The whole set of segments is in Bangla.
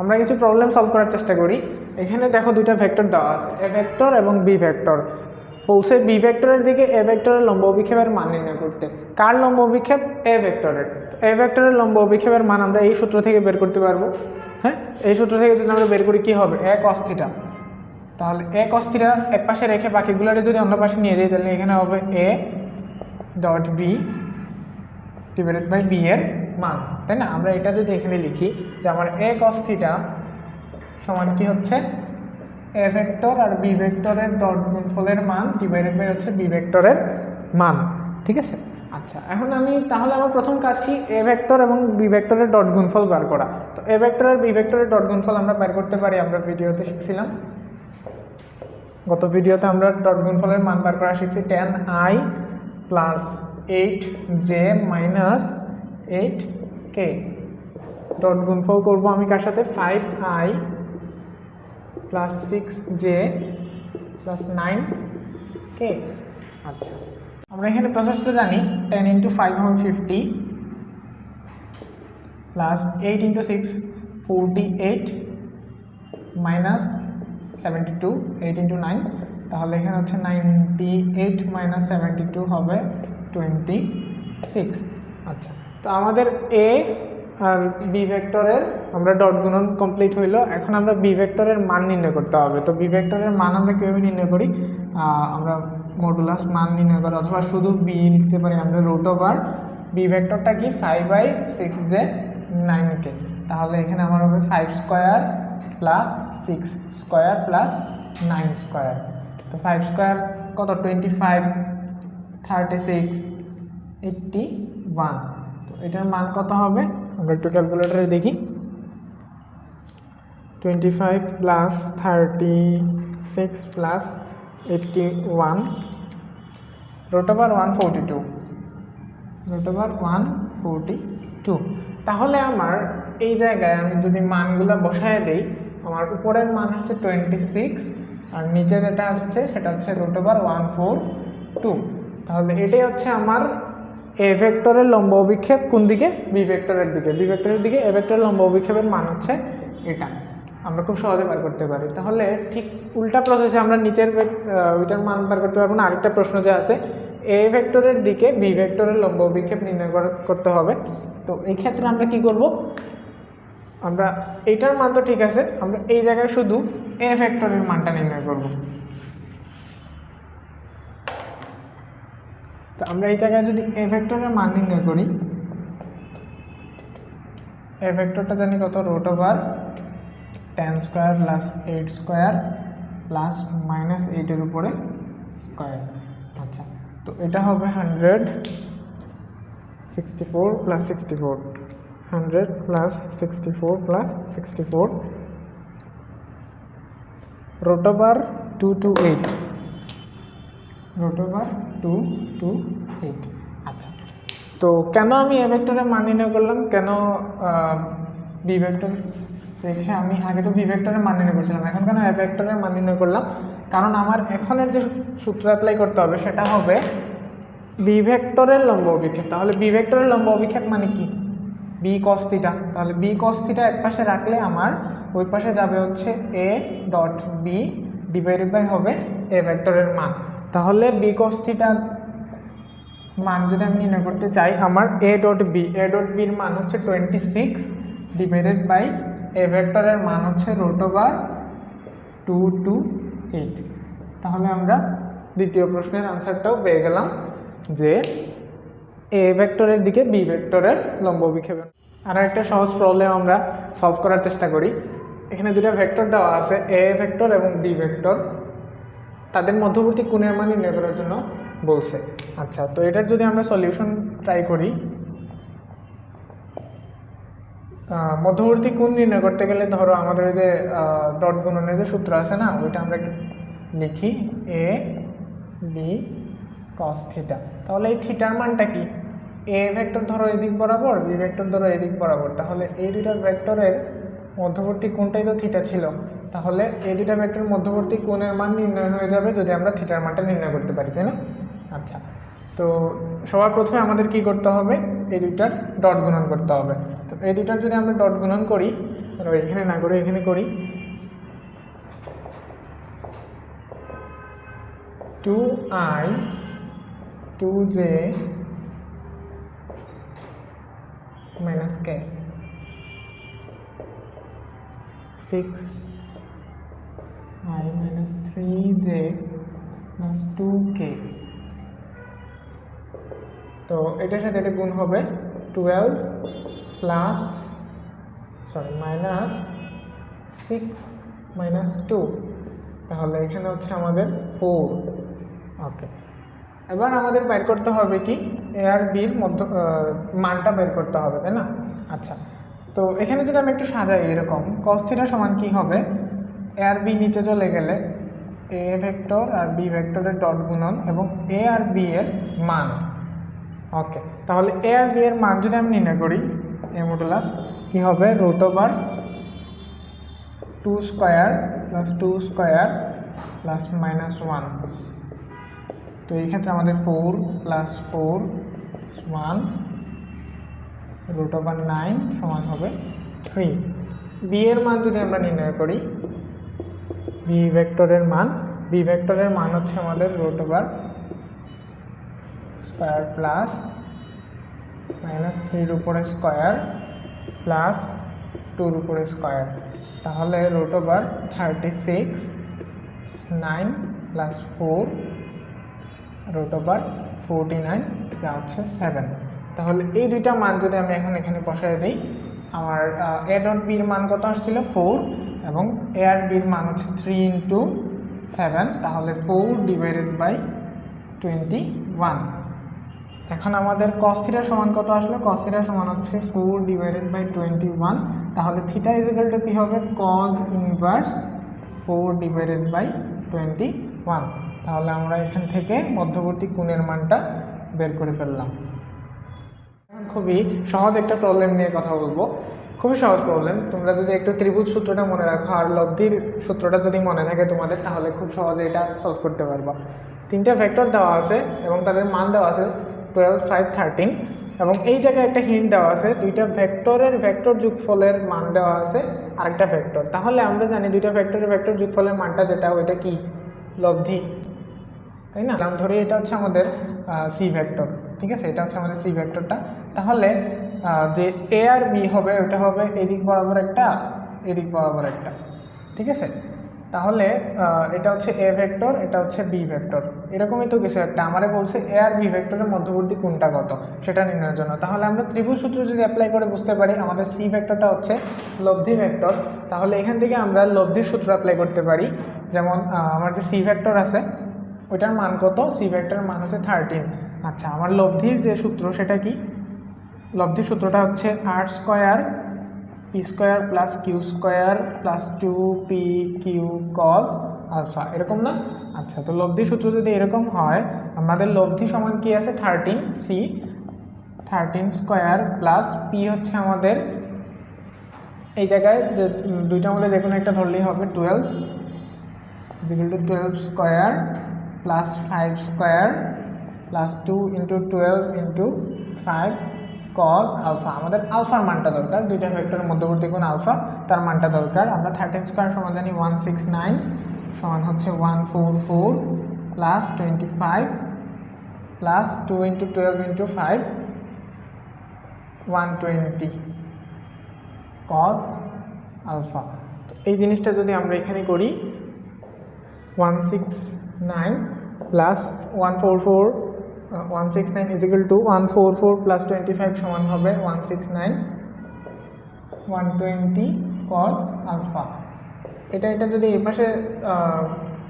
আমরা কিছু প্রবলেম সলভ করার চেষ্টা করি। এখানে দেখো দুইটা ভেক্টর দেওয়া আছে, এ ভেক্টর এবং বি ভেক্টর। বলছে বি ভেক্টরের দিকে এ ভেক্টরের লম্ব অভিক্ষেপের মান নির্ণয় করতে। কার লম্ব অভিক্ষেপ? এ ভেক্টরের। এ ভেক্টরের লম্ব অভিক্ষেপের মান আমরা এই সূত্র থেকে বের করতে পারবো। হ্যাঁ, এই সূত্র থেকে যদি আমরা বের করি কি হবে, এ cos θ। তাহলে এ cos θ এক পাশে রেখে বাকিগুলোরে যদি অন্য পাশে নিয়ে যাই তাহলে এখানে হবে A dot B divided by B এর মান, তাই না? আমরা এটা যদি এখানে লিখি যে আমার এ cos θ সমান কি হচ্ছে, এ ভেক্টর আর বি ভেক্টরের ডট গুণফলের মান ডিভাইডেড বাই হচ্ছে বি ভেক্টরের মান, ঠিক আছে? আচ্ছা, এখন তাহলে আমার প্রথম কাজ কি, এ ভেক্টর এবং বি ভেক্টরের ডট গুণফল বার করা। তো এ ভেক্টর আর বি ভেক্টরের ডট গুণফল আমরা বের করতে পারি, আমরা ভিডিওতে শিখছিলাম। গত ভিডিওতে আমরা ডট গুণফলের মান বার করা শিখছি, 10i plus 8j minus 8k। Dot গুণফল করবো আমি কার সাথে, 5i plus 6j plus 9k। আচ্ছা, আমরা এখানে প্রসেসটা জানি, 10 ইন্টু 5 হবে 50 প্লাস 8 ইন্টু 6 48 মাইনাস 72, 8 ইন্টু 9, তাহলে এখানে হচ্ছে 98 মাইনাস 72 হবে 26। আচ্ছা, তো আমাদের এ আর বি ভেক্টরের আমরা ডট গুণন কমপ্লিট হইলো। এখন আমরা বি ভেক্টরের মান নির্ণয় করতে হবে। তো বি ভেক্টরের মান আমরা কীভাবে নির্ণয় করি, আমরা মডুলাস মান নির্ণয় করি, অথবা শুধু বি লিখতে পারি আমরা রুট ওভার বি ভেক্টরটা কি 5/6j 9k। তাহলে এখানে আমার হবে 5 square plus 6 square plus 9 square. তো 5 স্কোয়ার কত, 25, 36, 81। তো এটার মান কত হবে, আমরা একটু ক্যালকুলেটরে দেখি। 25 plus 36 plus 81 root over 142, root over 142। তাহলে আমার এই জায়গায় আমি যদি মানগুলো বসায় দেই, আমার উপরের মান হচ্ছে 26 আর নিচে যেটা আসছে সেটা হচ্ছে রুট ওভার 142। তাহলে এটাই হচ্ছে আমার এ ভেক্টরের লম্ব অভিক্ষেপ কোন দিকে, বি ভেক্টরের দিকে। বি ভেক্টরের দিকে এ ভেক্টরের লম্ব অভিক্ষেপের মান হচ্ছে এটা, আমরা খুব সহজে বার করতে পারি। তাহলে ঠিক উল্টা প্রসেসে আমরা নিচের ওইটার মান বার করতে পারবো না। আরেকটা প্রশ্ন যে আছে, এ ভেক্টরের দিকে বি ভেক্টরের লম্ব অভিক্ষেপ নির্ণয় করতে হবে। তো এই ক্ষেত্রে আমরা কি করব, আমরা এইটার মান তো ঠিক আছে, আমরা এই জায়গায় শুধু এ ভেক্টরের মানটা নির্ণয় করব। তো আমরা এই জায়গায় যদি এ ভেক্টরের মান নির্ণয় করি, এ ভেক্টরটা জানি কত, root over 10 square plus 8 square plus minus 8-এর উপরে স্কোয়ার। আচ্ছা, তো এটা হবে 164 plus 64, 100 plus 64 plus 64 root over 228, root over 228। আচ্ছা, তো কেন আমি এ ভেক্টরের মান নির্ণয় করলাম, কেন বি ভেক্টর রেখে আমি আগে তো বি ভেক্টরের মান নির্ণয় করছিলাম, এখন কেন এ ভেক্টরের মান নির্ণয় করলাম? কারণ আমার এখনের যে সূত্র অ্যাপ্লাই করতে হবে সেটা হবে বি ভেক্টরের লম্ব অভিক্ষেপ। তাহলে বি ভেক্টরের লম্ব অভিক্ষেপ মানে কি, বি cos θ। তাহলে বি cos θ এক পাশে রাখলে আমার ওই পাশে যাবে হচ্ছে A dot B divided by হবে এ ভেক্টরের মান। তাহলে বি cos θ মান যদি আমি নির্ণয় করতে চাই, আমার এ ডট বির মান হচ্ছে 26 ডিভাইডেড বাই এ ভেক্টরের মান হচ্ছে রুট ওভার 228। তাহলে আমরা দ্বিতীয় প্রশ্নের আনসারটাও পেয়ে গেলাম যে এ ভেক্টরের দিকে বি ভেক্টরের লম্ব অভিক্ষেপ। আর একটা সহজ প্রবলেম আমরা সলভ করার চেষ্টা করি। এখানে দুটো ভেক্টর দেওয়া আছে, এ ভেক্টর এবং বি ভেক্টর, তাদের মধ্যবর্তী কোণের মান নির্ণয় করার জন্য বলছে। আচ্ছা, তো এটার যদি আমরা সলিউশন ট্রাই করি, মধ্যবর্তী কোণ নির্ণয় করতে গেলে ধরো আমাদের ওই যে ডট গুণনের যে সূত্র আছে না, ওইটা আমরা একটু লিখি, এ বি cos θ। তাহলে এই থিটার মানটা কি, এ ভেক্টর ধরো এদিক বরাবর, বি ভেক্টর ধরো এদিক বরাবর, তাহলে এই দুইটা ভেক্টরের মধ্যবর্তী কোণটাই তো থিটা ছিল। তাহলে এই দুইটা ভেক্টরের মধ্যবর্তী কোণের মান নির্ণয় হয়ে যাবে যদি আমরা থিটার মানটা নির্ণয় করতে পারি, তাই না? আচ্ছা, তো সবার প্রথমে আমাদের কি করতে হবে, এই দুইটার ডট গুণন করতে হবে। তো এই দুইটার যদি আমরা ডট গুণন করি, এখানে না করে এখানে করি 2i 2j minus k 6i minus 3j plus 2k। তো এটার সাথে এটা গুণ হবে 12 প্লাস মাইনাস 6 মাইনাস 2, তাহলে এখানে হচ্ছে আমাদের 4। ওকে, এবার আমাদের বের করতে হবে কি এ আর বির মধ্য মানটা বের করতে হবে, তাই না? আচ্ছা, তো এখানে যদি আমি একটু সাজাই এরকম cos θ সমান কি হবে, এ আর বি নিচে চলে গেলে এ ভেক্টর আর বি ভেক্টরের ডট গুণন এবং এ আর বি এর মান। ওকে, তাহলে এ আর বি এর মান যদি আমি নির্ণয় করি এ মডুলাস কি হবে √2 square plus 2 square plus minus 1। তো এই ক্ষেত্রে আমাদের 4 প্লাস 4 1 √9 সমান হবে 3। বি এর মান যদি আমরা নির্ণয় করি বি ভেক্টরের মান হচ্ছে আমাদের √স্কয়ার প্লাস মাইনাস 3 উপরে স্কয়ার প্লাস 2 উপরে স্কয়ার, তাহলে √36 9 প্লাস 4 √49 যা হচ্ছে 7। তাহলে এই দুইটা মান যদি আমি এখন এখানে বসায় দিই, আমার এ ডট বির মান কত আসছিল 4 এবং এ আর বির মান হচ্ছে 3 × 7, তাহলে 4/21। এখন আমাদের cos θ সমান কত আসলো, cos θ সমান হচ্ছে 4/21, তাহলে θ = কি হবে cos ইনভার্স 4/21। তাহলে আমরা এখান থেকে মধ্যবর্তী কোণের মানটা বের করে ফেললাম। খুবই সহজ একটা প্রবলেম নিয়ে কথা বলবো, খুবই সহজ প্রবলেম। তোমরা যদি একটু ত্রিভুজ সূত্রটা মনে রাখো আর লব্ধির সূত্রটা যদি মনে থাকে তোমাদের, তাহলে খুব সহজে এটা সলভ করতে পারবা। তিনটা ভেক্টর দেওয়া আছে এবং তাদের মান দেওয়া আছে 12 5 13, এবং এই জায়গায় একটা হিন্ট দেওয়া আছে দুইটা ভেক্টরের ভেক্টর যোগফলের মান দেওয়া আছে আরেকটা ভেক্টর। তাহলে আমরা জানি দুইটা ভেক্টরের ভেক্টর যোগফলের মানটা যেটা ওইটা কি লব্ধি, তাই না? ধরি এটা হচ্ছে আমাদের সি ভেক্টর, ঠিক আছে, এটা হচ্ছে আমাদের সি ভেক্টরটা। তাহলে যে এ আর বি হবে ওইটা হবে এদিক বরাবর একটা এদিক বরাবর একটা, ঠিক আছে। তাহলে এটা হচ্ছে এ ভেক্টর, এটা হচ্ছে বি ভেক্টর, এরকমই তো কিছু একটা। আমারে বলছে এ আর বি ভেক্টরের মধ্যবর্তী কোণটা কত সেটা নির্ণয়ের জন্য। তাহলে আমরা ত্রিভুজ সূত্র যদি অ্যাপ্লাই করে বুঝতে পারি আমাদের সি ভেক্টরটা হচ্ছে লব্ধি ভেক্টর, তাহলে এখান থেকে আমরা লব্ধির সূত্র অ্যাপ্লাই করতে পারি। যেমন আমার যে সি ভেক্টর আছে ওইটার মান কত, সি ভেক্টরের মান হচ্ছে 13। আচ্ছা, আমার লব্ধির যে সূত্র সেটা কি, লব্ধির সূত্রটা হচ্ছে r square P square plus Q square plus 2pq cos alpha, এরকম না? আচ্ছা, তো লব্ধির সূত্র যদি এরকম হয়, আমাদের লব্ধি সমান কি আছে 13 সি 13 স্কয়ার প্লাস পি হচ্ছে আমাদের এই জায়গায় যে দুইটার মধ্যে যে কোনো একটা ধরলেই হবে 12 12 square plus 5 square plus 2 × 12 × 5 cos alpha. আমাদের আলফার মানটা দরকার, দুইটা ভেক্টরের মধ্যবর্তী কোণ আলফা, তার মানটা দরকার। আমরা 13 স্কয়ার সমান জানি 169 সমান হচ্ছে 144 প্লাস 25 প্লাস 2 × 12 × 5 120 cos আলফা। তো এই জিনিসটা যদি আমরা এখানে করি 169 plus 144 169 is equal to 144 plus 25 সমান হবে 169 120 cos আলফা। এটা যদি এই পাশে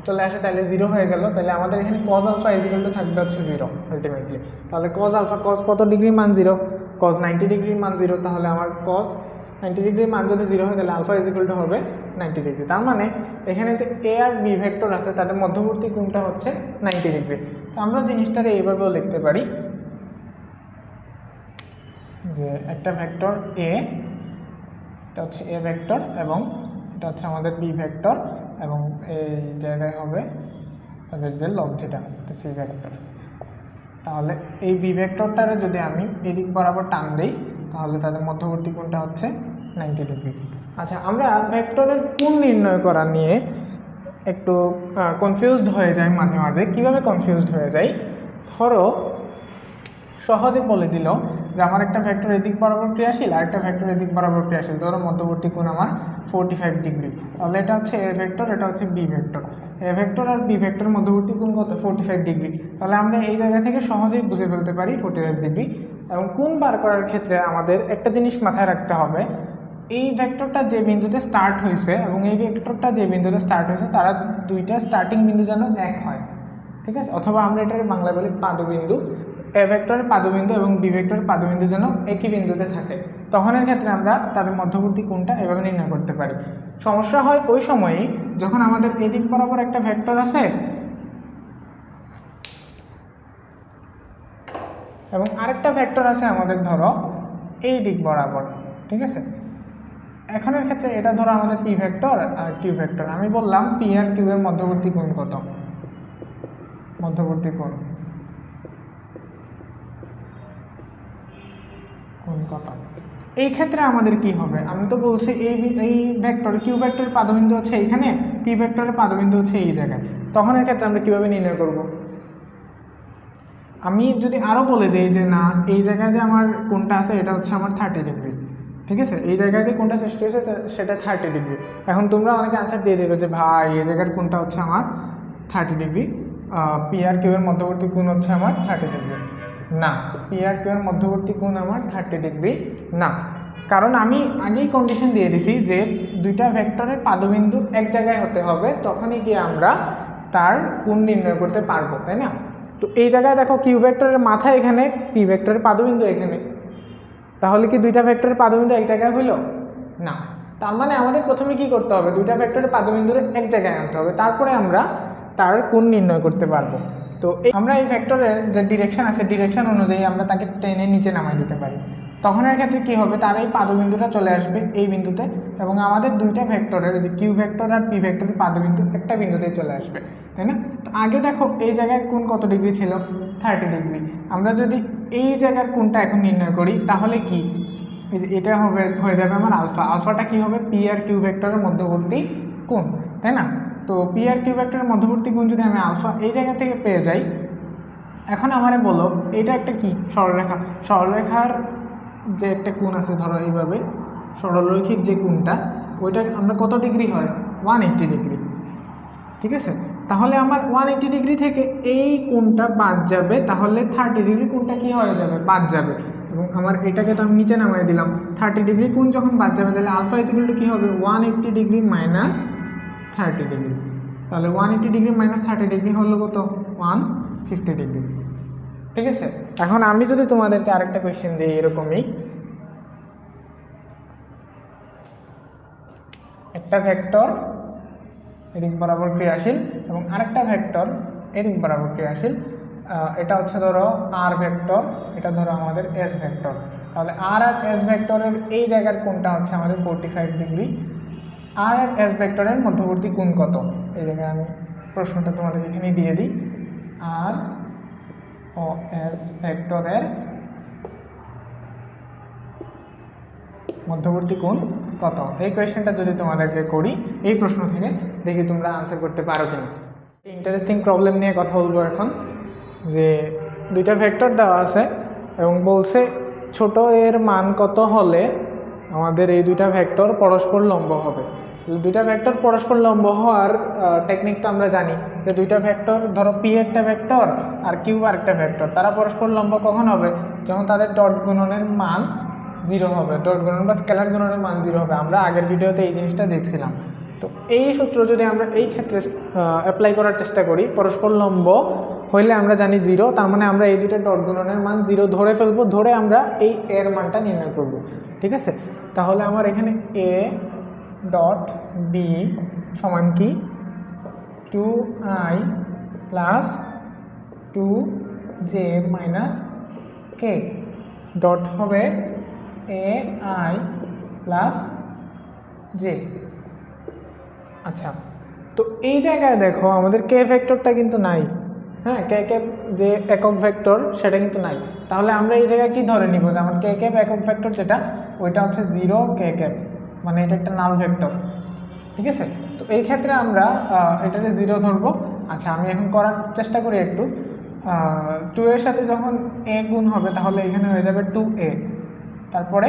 চলে আসে তাহলে 0 হয়ে গেল, তাহলে আমাদের এখানে cos alpha is equal to থাকবে হচ্ছে 0 আলটিমেটলি। তাহলে cos আলফা, cos কত ডিগ্রির মান 0, cos 90 ডিগ্রির মান 0, তাহলে আমার cos 90 ডিগ্রির মান যদি 0 হয় তাহলে আলফা is equal to হবে 90 ডিগ্রি। তার মানে এখানে যে এ আর বি ভেক্টর আছে তাদের মধ্যবর্তী কোণটা হচ্ছে 90 ডিগ্রি। তো আমরা জিনিসটাকে এইভাবেও লিখতে পারি যে একটা ভেক্টর এ, এটা হচ্ছে এ ভেক্টর এবং এটা হচ্ছে আমাদের বি ভেক্টর, এবং এই জায়গায় হবে তাদের যে লব্ধিটা সি ভেক্টর। তাহলে এই বি ভেক্টরটারে যদি আমি এদিক বরাবর টান দিই তাহলে তাদের মধ্যবর্তী কোণটা হচ্ছে 90 ডিগ্রি। আচ্ছা, আমরা ভেক্টরের কোণ নির্ণয় করা নিয়ে একটু কনফিউজড হয়ে যাই মাঝে মাঝে। কিভাবে কনফিউজড হয়ে যাই? ধরো সহজে বলে দিল যে আমার একটা ভেক্টর এদিক বরাবর ক্রিয়াশীল আর একটা ভেক্টর এদিক বরাবর ক্রিয়াশীল। ধরো মধ্যবর্তী কোণ আমার 45 ডিগ্রি, তাহলে এটা হচ্ছে এ ভেক্টর, এটা হচ্ছে বি ভেক্টর। এ ভেক্টর আর বি ভেক্টর মধ্যবর্তী কোণ কত? 45 ডিগ্রি। তাহলে আমরা এই জায়গা থেকে সহজেই বুঝে ফেলতে পারি 45 ডিগ্রি। এবং কোণ বার করার ক্ষেত্রে আমাদের একটা জিনিস মাথায় রাখতে হবে, এই ভেক্টরটা যে বিন্দুতে স্টার্ট হয়েছে এবং এই ভেক্টরটা যে বিন্দুতে স্টার্ট হয়েছে তারা দুইটা স্টার্টিং বিন্দু যেন এক হয়, ঠিক আছে? অথবা আমরা এটার বাংলা বলি পাদবিন্দু। এ ভেক্টরের পাদবিন্দু এবং বি ভেক্টরের পাদবিন্দু যেন একই বিন্দুতে থাকে, তখনের ক্ষেত্রে আমরা তাদের মধ্যবর্তী কোণটা এভাবে নির্ণয় করতে পারি। সমস্যা হয় ওই সময়ই যখন আমাদের এদিক বরাবর একটা ভেক্টর আছে এবং আরেকটা ভেক্টর আছে আমাদের ধরো এই দিক বরাবর, ঠিক আছে? এখনের ক্ষেত্রে এটা ধরো আমাদের পি ভেক্টর আর কিউ ভেক্টর। আমি বললাম পি আর কিউ এর মধ্যবর্তী কোণ কত? মধ্যবর্তী কোণ কত? এই ক্ষেত্রে আমাদের কি হবে? আমি তো বলছি এই ভেক্টর কিউ ভেক্টরের পাদবিন্দু হচ্ছে এইখানে, পি ভেক্টরের পাদবিন্দু হচ্ছে এই জায়গায়। তখন এর ক্ষেত্রে আমরা কিভাবে নির্ণয় করব? আমি যদি আরো বলে দিই যে না, এই জায়গায় যে আমার কোণটা আছে এটা হচ্ছে আমার 30 ডিগ্রি, ঠিক আছে? এই জায়গায় যে কোণটা সৃষ্টি হয়েছে সেটা 30 ডিগ্রি। এখন তোমরা অনেকে আনসার দিয়ে দেবে যে ভাই এই জায়গার কোণটা হচ্ছে আমার 30 ডিগ্রি, পি আর কিউ এর মধ্যবর্তী কোণ হচ্ছে আমার 30 ডিগ্রি। না, পি আর কিউ এর মধ্যবর্তী কোণ আমার 30 ডিগ্রি না, কারণ আমি আগেই কন্ডিশন দিয়ে দিছি যে দুইটা ভেক্টরের পাদবিন্দু এক জায়গায় হতে হবে, তখনই গিয়ে আমরা তার কোণ নির্ণয় করতে পারবো, তাই না? তো এই জায়গায় দেখো কিউ ভেক্টরের মাথা এখানে, পি ভেক্টরের পাদবিন্দু এখানে, তাহলে কি দুইটা ভেক্টরের পাদবিন্দু এক জায়গায় হইল? না। তার মানে আমাদের প্রথমে কি করতে হবে? দুইটা ভেক্টরের পাদবিন্দুর এক জায়গায় আনতে হবে, তারপরে আমরা তার কোণ নির্ণয় করতে পারবো। তো আমরা এই ভেক্টরের যে ডিরেকশন আছে, ডিরেকশন অনুযায়ী আমরা তাকে টেনে নিচে নামাই দিতে পারি। তখন এর ক্ষেত্রে কী হবে? তার এই পাদবিন্দুটা চলে আসবে এই বিন্দুতে এবং আমাদের দুইটা ভেক্টরের যে কিউ ভেক্টর আর পি ভেক্টরের পাদবিন্দু একটা বিন্দুতেই চলে আসবে, তাই না? তো আগে দেখো এই জায়গায় কোণ কত ডিগ্রি ছিল? 30 ডিগ্রি। আমরা যদি এই জায়গার কোণটা এখন নির্ণয় করি তাহলে কি এটা হয়ে যাবে আমার আলফা। আলফাটা কি হবে? পি আর কিউ ভেক্টরের মধ্যবর্তী কোণ, তাই না? তো পি আর কিউ ভেক্টরের মধ্যবর্তী কোণ যদি আমি আলফা এই জায়গা থেকে পেয়ে যাই, এখন আমারে বলো এটা একটা কি? সরলরেখা। সরলরেখার যে একটা কোণ আছে ধরো এইভাবে, সরলরৈখিক যে কোণটা ওইটা আমরা কত ডিগ্রি হয়? 180 ডিগ্রি, ঠিক আছে? তাহলে আমার 180 ডিগ্রি থেকে এই কোণটা বাদ যাবে, তাহলে 30 ডিগ্রি কোণটা কি হয়ে যাবে? বাদ যাবে। এবং আমার এটাকে তো আমি নিচে নামিয়ে দিলাম। 30 ডিগ্রি কোণ যখন বাদ যাবে তাহলে আলফা ইকুয়াল টু কী হবে? 180 ডিগ্রি মাইনাস 30 ডিগ্রি। তাহলে 180 ডিগ্রি মাইনাস 30 ডিগ্রি হলো কত? 150 ডিগ্রি, ঠিক আছে? এখন আমি যদি তোমাদেরকে আরেকটা কোয়েশ্চেন দিই এরকমই, একটা ভেক্টর এদিক বরাবর ক্রিয়াশীল এবং আরেকটা ভেক্টর এদিক বরাবর ক্রিয়াশীল, এটা হচ্ছে ধরো আর ভেক্টর, এটা ধরো আমাদের এস ভেক্টর। তাহলে আর আর এস ভেক্টরের এই জায়গার কোণটা হচ্ছে আমাদের 45 ডিগ্রি। আর আর এস ভেক্টরের মধ্যবর্তী কোণ কত? এই জায়গায় আমি প্রশ্নটা তোমাদের এখানেই দিয়ে দিই। আর ও এস ভেক্টরের মধ্যবর্তী কোণ কত? এই কোয়েশ্চেনটা যদি তোমাদেরকে করি এই প্রশ্ন থেকে, দেখি তোমরা আনসার করতে পারো কিনা। ইন্টারেস্টিং প্রবলেম নিয়ে কথা বলবো এখন, যে দুইটা ভেক্টর দেওয়া আছে এবং বলছে ছোট এর মান কত হলে আমাদের এই দুইটা ভেক্টর পরস্পর লম্ব হবে। দুইটা ভেক্টর পরস্পর লম্ব হওয়ার টেকনিক তো আমরা জানি যে দুইটা ভেক্টর ধরো পি একটা ভেক্টর আর কিউ আর একটা ভেক্টর, তারা পরস্পর লম্ব কখন হবে? যখন তাদের ডট গুণনের মান 0 হবে, ডট গুণন বা স্কেলার গুণনের মান 0 হবে। আমরা আগের ভিডিওতে এই জিনিসটা দেখছিলাম। তো এই সূত্র যদি আমরা এই ক্ষেত্রে অ্যাপ্লাই করার চেষ্টা করি, পরস্পর লম্ব হইলে আমরা জানি 0, তার মানে আমরা এই দুইটা ডট গুণনের মান 0 ধরে ফেলবো, ধরে আমরা এই এর মানটা নির্ণয় করব, ঠিক আছে? তাহলে আমার এখানে এ ডট বি সমান কি? 2i প্লাস 2j মাইনাস কে ডট হবে এ আই প্লাস জে। আচ্ছা, তো এই জায়গায় দেখো আমাদের কে ভেক্টরটা কিন্তু নাই, হ্যাঁ? কে কে যে একক ভেক্টর সেটা কিন্তু নাই। তাহলে আমরা এই জায়গায় কি ধরে নিব যে আমার কে ক্যাপ একক ভেক্টর যেটা, ওইটা হচ্ছে 0 কে ক্যাপ, মানে এটা একটা নাল ভেক্টর, ঠিক আছে। তো এই ক্ষেত্রে আমরা এটাকে 0 ধরবো। আচ্ছা, আমি এখন করার চেষ্টা করি একটু। 2 এর সাথে যখন a গুণ হবে তাহলে এখানে হয়ে যাবে 2a, তারপরে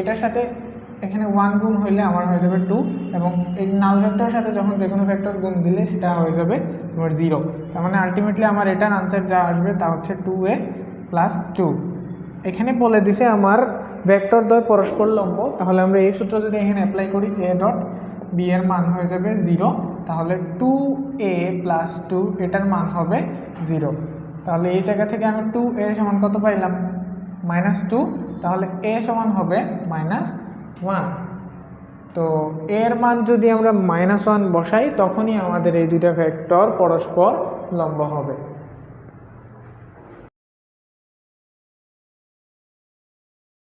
এটার সাথে এখানে 1 গুণ হইলে আমার হয়ে যাবে 2, এবং এই নাল ভেক্টরের সাথে যখন যে কোনো ভেক্টর গুণ দিলে সেটা হয়ে যাবে তোমার 0। তার মানে আলটিমেটলি আমার এটার আনসার যা আসবে তা হচ্ছে 2a + 2। এখানে বলে দিছে আমার ভেক্টর দ্বয় পরস্পর লম্ব, তাহলে আমরা এই সূত্র যদি এখানে অ্যাপ্লাই করি a ডট b এর মান হয়ে যাবে 0, তাহলে 2a + 2 এটার মান হবে 0। তাহলে এই জায়গা থেকে আমি 2a সমান কত পাইলাম? -2, তাহলে a সমান হবে -1। তো এর মান যদি আমরা -1 বসাই তখনই আমাদের এই দুইটা ভেক্টর পরস্পর লম্ব হবে।